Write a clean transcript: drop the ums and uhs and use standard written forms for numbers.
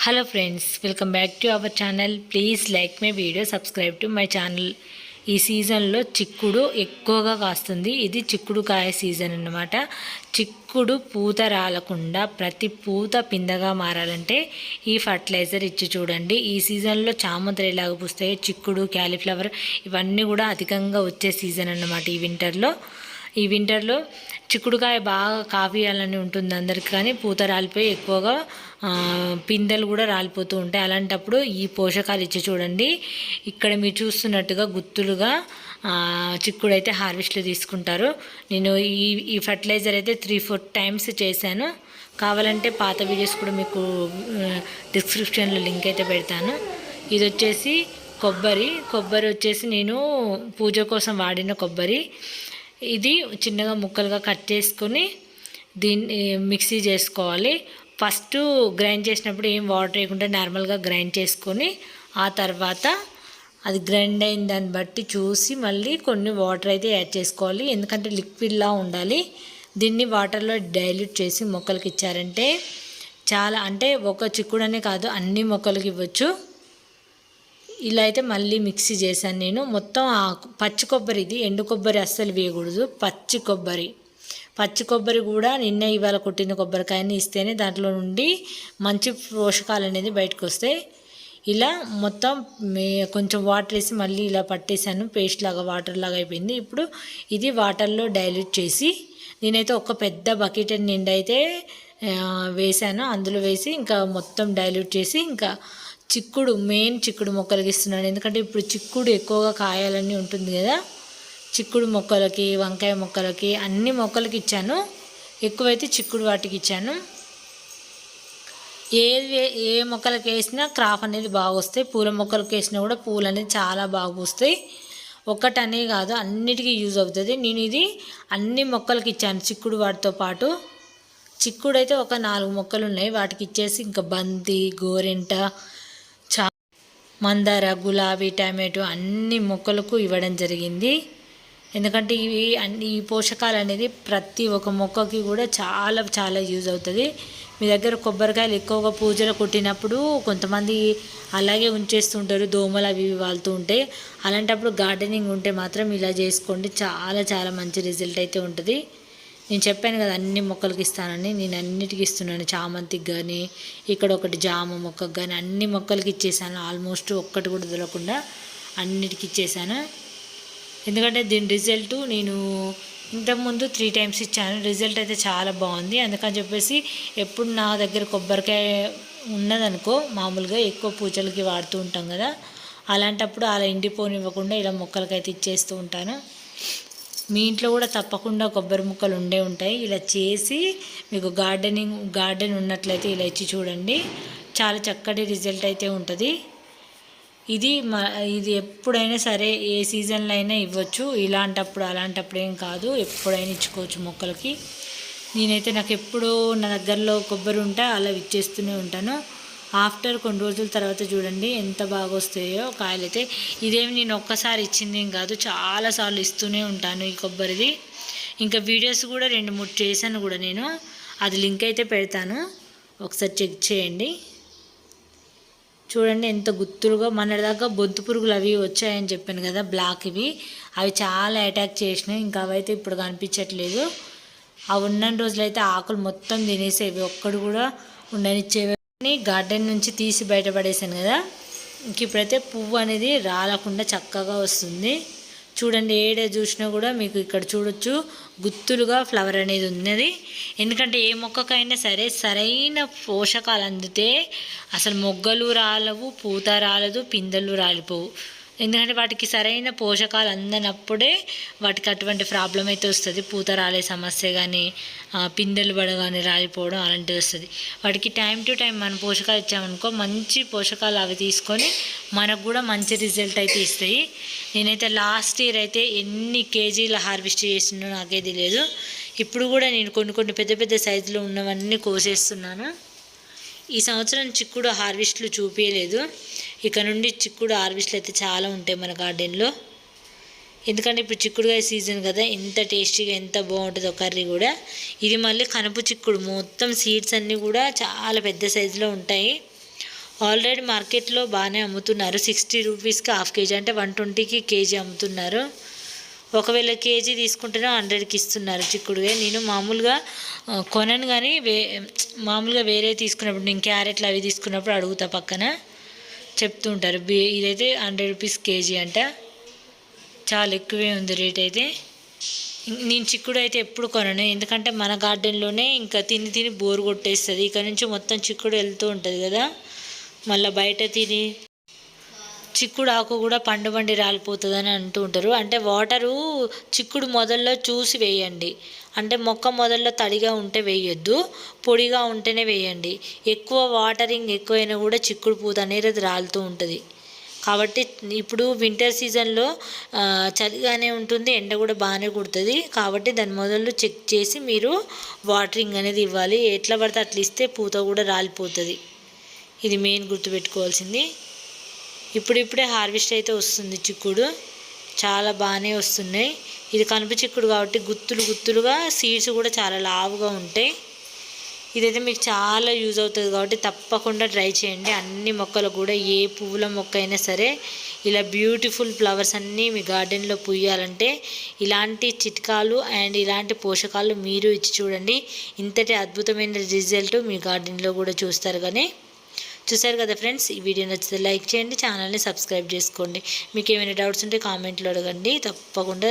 Hello friends, welcome back to our channel. Please like my video, subscribe to my channel. ఈ సీజన్లో చిక్కుడు ఎక్కువగా కాస్తుంది. ఇది చిక్కుడు కాయ సీజన్ అన్నమాట. చిక్కుడు పూత రాలకుండా ప్రతి పూత పిందగా మారాలంటే ఈ ఫర్టిలైజర్ ఇచ్చి చూడండి. ఈ సీజన్లో చామంతులు ఎలాగ పూస్తాయి, చిక్కుడు, క్యాలీఫ్లవర్ ఇవన్నీ కూడా అధికంగా వచ్చే సీజన్ అన్నమాట. ఈ వింటర్లో చిక్కుడుకాయ బాగా కాపియాలని ఉంటుంది అందరికి, కానీ పూత రాలిపోయి ఎక్కువగా పిందెలు కూడా రాలిపోతూ ఉంటాయి. అలాంటప్పుడు ఈ పోషకాలు ఇచ్చి చూడండి. ఇక్కడ మీరు చూస్తున్నట్టుగా గుత్తులుగా చిక్కుడు అయితే హార్వెస్ట్లో తీసుకుంటారు. నేను ఈ ఫర్టిలైజర్ అయితే 3-4 టైమ్స్ చేశాను. కావాలంటే పాత వీడియోస్ కూడా మీకు డిస్క్రిప్షన్లో లింక్ అయితే పెడతాను. ఇది వచ్చేసి కొబ్బరి వచ్చేసి నేను పూజ కోసం వాడిన కొబ్బరి. ఇది చిన్నగా ముక్కలుగా కట్ చేసుకొని దీన్ని మిక్సీ చేసుకోవాలి. ఫస్ట్ గ్రైండ్ చేసినప్పుడు ఏం వాటర్ వేయకుండా నార్మల్గా గ్రైండ్ చేసుకొని ఆ తర్వాత అది గ్రైండ్ అయిన దాన్ని బట్టి చూసి మళ్ళీ కొన్ని వాటర్ అయితే యాడ్ చేసుకోవాలి. ఎందుకంటే లిక్విడ్లా ఉండాలి. దీన్ని వాటర్లో డైల్యూట్ చేసి మొక్కలకి ఇచ్చారంటే చాలా, అంటే ఒక చిక్కుడనే కాదు అన్ని మొక్కలకి ఇవ్వచ్చు. ఇలా అయితే మళ్ళీ మిక్సీ చేశాను నేను. మొత్తం పచ్చి కొబ్బరి, ఇది ఎండు కొబ్బరి అస్సలు వేయకూడదు. పచ్చి కొబ్బరి కూడా నిన్న ఇవాళ కొట్టిన కొబ్బరికాయని ఇస్తేనే దాంట్లో నుండి మంచి పోషకాలు అనేది బయటకు వస్తాయి. ఇలా మొత్తం కొంచెం వాటర్ వేసి మళ్ళీ ఇలా పట్టేశాను. పేస్ట్ లాగా వాటర్ లాగా అయిపోయింది. ఇప్పుడు ఇది వాటర్లో డైల్యూట్ చేసి నేనైతే ఒక పెద్ద బకెట్ నిండా అయితే వేసాను. అందులో వేసి ఇంకా మొత్తం డైల్యూట్ చేసి ఇంకా మెయిన్ చిక్కుడు మొక్కలకి ఇస్తున్నాను. ఎందుకంటే ఇప్పుడు చిక్కుడు ఎక్కువగా కాయాలని ఉంటుంది కదా. చిక్కుడు మొక్కలకి, వంకాయ మొక్కలకి, అన్ని మొక్కలకి ఇచ్చాను. ఎక్కువైతే చిక్కుడు వాటికి ఇచ్చాను. ఏ మొక్కలకి వేసినా క్రాప్ అనేది బాగా వస్తాయి. పూల మొక్కలకి వేసినా కూడా పూలు అనేది చాలా బాగా పూస్తాయి. ఒక్కటనే కాదు అన్నిటికీ యూజ్ అవుతుంది. నేను ఇది అన్ని మొక్కలకి ఇచ్చాను చిక్కుడు వాటితో పాటు. చిక్కుడు అయితే ఒక 4 మొక్కలు ఉన్నాయి, వాటికి ఇచ్చేసి ఇంకా బంతి, గోరెంట, మందార, గులాబీ, టమాటో అన్ని మొక్కలకు ఇవ్వడం జరిగింది. ఎందుకంటే ఈ పోషకాలు అనేది ప్రతి ఒక్క మొక్కకి కూడా చాలా చాలా యూజ్ అవుతుంది. మీ దగ్గర కొబ్బరికాయలు ఎక్కువగా పూజలు కొట్టినప్పుడు కొంతమంది అలాగే ఉంచేస్తుంటారు, దోమలు అవి వాళ్తూ ఉంటాయి. అలాంటప్పుడు గార్డెనింగ్ ఉంటే మాత్రం ఇలా చేసుకోండి, చాలా చాలా మంచి రిజల్ట్ అయితే ఉంటుంది. నేను చెప్పాను కదా అన్ని మొక్కలకి ఇస్తానని, నేను అన్నిటికీ ఇస్తున్నాను. చామంతికి కానీ, ఇక్కడ ఒకటి జామ మొక్కకు కానీ అన్ని మొక్కలకి ఇచ్చేసాను. ఆల్మోస్ట్ ఒక్కటి కూడా వదలకుండా అన్నిటికీ ఇచ్చేసాను. ఎందుకంటే దీని రిజల్ట్ నేను ఇంతకుముందు 3 టైమ్స్ ఇచ్చాను. రిజల్ట్ అయితే చాలా బాగుంది. అందుకని చెప్పేసి ఎప్పుడు నా దగ్గర కొబ్బరికాయ ఉన్నదనుకో, మామూలుగా ఎక్కువ పూజలకి వాడుతూ ఉంటాం కదా, అలాంటప్పుడు అలా ఎండిపోనివ్వకుండా ఇలా మొక్కలకైతే ఇచ్చేస్తూ ఉంటాను. మీ ఇంట్లో కూడా తప్పకుండా కొబ్బరి ముక్కలు ఉంటాయి. ఇలా చేసి మీకు గార్డెన్ ఉన్నట్లయితే ఇలా ఇచ్చి చూడండి, చాలా చక్కటి రిజల్ట్ అయితే ఉంటుంది. ఇది ఎప్పుడైనా సరే ఏ సీజన్లో అయినా ఇవ్వచ్చు. అలాంటప్పుడు ఏం కాదు, ఎప్పుడైనా ఇచ్చుకోవచ్చు మొక్కలకి. నేనైతే నాకు ఎప్పుడు నా దగ్గరలో కొబ్బరి ఉంటే అలా ఇచ్చేస్తూనే ఉంటాను. ఆఫ్టర్ కొన్ని రోజుల తర్వాత చూడండి ఎంత బాగా వస్తాయో కాయలైతే. ఇదేమి నేను ఒక్కసారి ఇచ్చింది ఏం కాదు, చాలాసార్లు ఇస్తూనే ఉంటాను ఈ కొబ్బరిది. ఇంకా వీడియోస్ కూడా 2-3 చేశాను కూడా నేను, అది లింక్ అయితే పెడతాను, ఒకసారి చెక్ చేయండి. చూడండి ఎంత గుత్తులుగా. మొన్నటిదాకా బొద్దు పురుగులు అవి వచ్చాయని చెప్పాను కదా, బ్లాక్, అవి చాలా అటాక్ చేసినాయి. ఇంకా అవైతే ఇప్పుడు కనిపించట్లేదు. అవి ఉన్న రోజులైతే ఆకులు మొత్తం తినేసేవి, ఒక్కడు కూడా ఉండనిచ్చేవి. గార్డెన్ నుంచి తీసి బయటపడేసాను కదా, ఇంక ఇప్పుడైతే పువ్వు అనేది రాలకుండా చక్కగా వస్తుంది. చూడండి ఏడే చూసినా కూడా మీకు ఇక్కడ చూడొచ్చు గుత్తులుగా ఫ్లవర్ అనేది ఉన్నది. ఎందుకంటే ఏ మొక్కకైనా సరే సరైన పోషకాలు అందితే అసలు మొగ్గలు రాలవు, పూత రాలదు, పిందెలు రాలిపోవు. ఎందుకంటే వాటికి సరైన పోషకాలు అందనప్పుడే వాటికి అటువంటి ప్రాబ్లం అయితే వస్తుంది. పూత రాలే సమస్య కానీ, పిందెలు పడగానే రాలిపోవడం అలాంటిది వస్తుంది. వాటికి టైం టు టైం మనం పోషకాలు ఇచ్చామనుకో, మంచి పోషకాలు అవి తీసుకొని మనకు కూడా మంచి రిజల్ట్ అయితే ఇస్తాయి. నేనైతే లాస్ట్ ఇయర్ అయితే ఎన్ని కేజీల హార్వెస్ట్ చేసినో నాకే తెలియదు. ఇప్పుడు కూడా నేను కొన్ని పెద్ద పెద్ద సైజులో ఉన్నవన్నీ కోసేస్తున్నాను. ఈ సంవత్సరం చిక్కుడు హార్వెస్ట్లు చూపించలేదు. ఇక నుండి చిక్కుడు హార్వెస్ట్లు అయితే చాలా ఉంటాయి మన గార్డెన్లో. ఎందుకంటే ఇప్పుడు చిక్కుడుకాయ సీజన్ కదా, ఎంత టేస్టీగా ఎంత బాగుంటుందో కర్రీ కూడా. ఇది మళ్ళీ కనుపు చిక్కుడు, మొత్తం సీడ్స్ అన్నీ కూడా చాలా పెద్ద సైజులో ఉంటాయి. ఆల్రెడీ మార్కెట్లో బాగానే అమ్ముతున్నారు. 60 రూపీస్కి హాఫ్ కేజీ, అంటే 120కి కేజీ అమ్ముతున్నారు. ఒకవేళ కేజీ తీసుకుంటేనే 100కి ఇస్తున్నారు చిక్కుడుగా. నేను మామూలుగా కొనను, కానీ మామూలుగా వేరే తీసుకున్నప్పుడు, నేను క్యారెట్లు అవి తీసుకున్నప్పుడు అడుగుతా, పక్కన చెప్తూ ఉంటారు. ఇదైతే 100 రూపీస్ కేజీ అంట. చాలా ఎక్కువే ఉంది రేట్ అయితే. నేను చిక్కుడు అయితే ఎప్పుడు కొనను, ఎందుకంటే మన గార్డెన్లోనే ఇంకా తిని తిని బోర్ కొట్టేస్తుంది. ఇక్కడ నుంచి మొత్తం చిక్కుడు వెళ్తూ ఉంటుంది కదా, మళ్ళీ బయట తిని చిక్కుడు ఆకు కూడా పండి రాలిపోతుందని అంటూ ఉంటారు. అంటే వాటరు చిక్కుడు మొదల్లో చూసి వేయండి. అంటే మొక్క మొదల్లో తడిగా ఉంటే వేయొద్దు, పొడిగా ఉంటేనే వేయండి. ఎక్కువ వాటరింగ్ ఎక్కువైనా కూడా చిక్కుడు పూత అనేది అది రాలుతూ ఉంటుంది. కాబట్టి ఇప్పుడు వింటర్ సీజన్లో చలిగానే ఉంటుంది, ఎండ కూడా బాగానే కుడుతుంది. కాబట్టి దాని మొదలు చెక్ చేసి మీరు వాటరింగ్ అనేది ఇవ్వాలి. ఎట్లా పడితే అట్లా ఇస్తే పూత కూడా రాలిపోతుంది. ఇది మెయిన్ గుర్తుపెట్టుకోవాల్సింది. ఇప్పుడిప్పుడే హార్వెస్ట్ అయితే వస్తుంది చిక్కుడు, చాలా బాగానే వస్తున్నాయి. ఇది కనుప చిక్కుడు కాబట్టి గుత్తులుగా సీడ్స్ కూడా చాలా లావుగా ఉంటాయి. ఇదైతే మీకు చాలా యూజ్ అవుతుంది కాబట్టి తప్పకుండా ట్రై చేయండి. అన్ని మొక్కలు కూడా, ఏ పువ్వుల మొక్క అయినా సరే ఇలా బ్యూటిఫుల్ ఫ్లవర్స్ అన్నీ మీ గార్డెన్లో పూయాలంటే ఇలాంటి చిట్కాలు అండ్ ఇలాంటి పోషకాలు మీరు ఇచ్చి చూడండి. ఇంతటి అద్భుతమైన రిజల్ట్ మీ గార్డెన్లో కూడా చూస్తారు. కానీ చూసారు కదా ఫ్రెండ్స్, ఈ వీడియో నచ్చితే లైక్ చేయండి, ఛానల్ని సబ్స్క్రైబ్ చేసుకోండి. మీకు ఏమైనా డౌట్స్ ఉంటే కామెంట్లో అడగండి, తప్పకుండా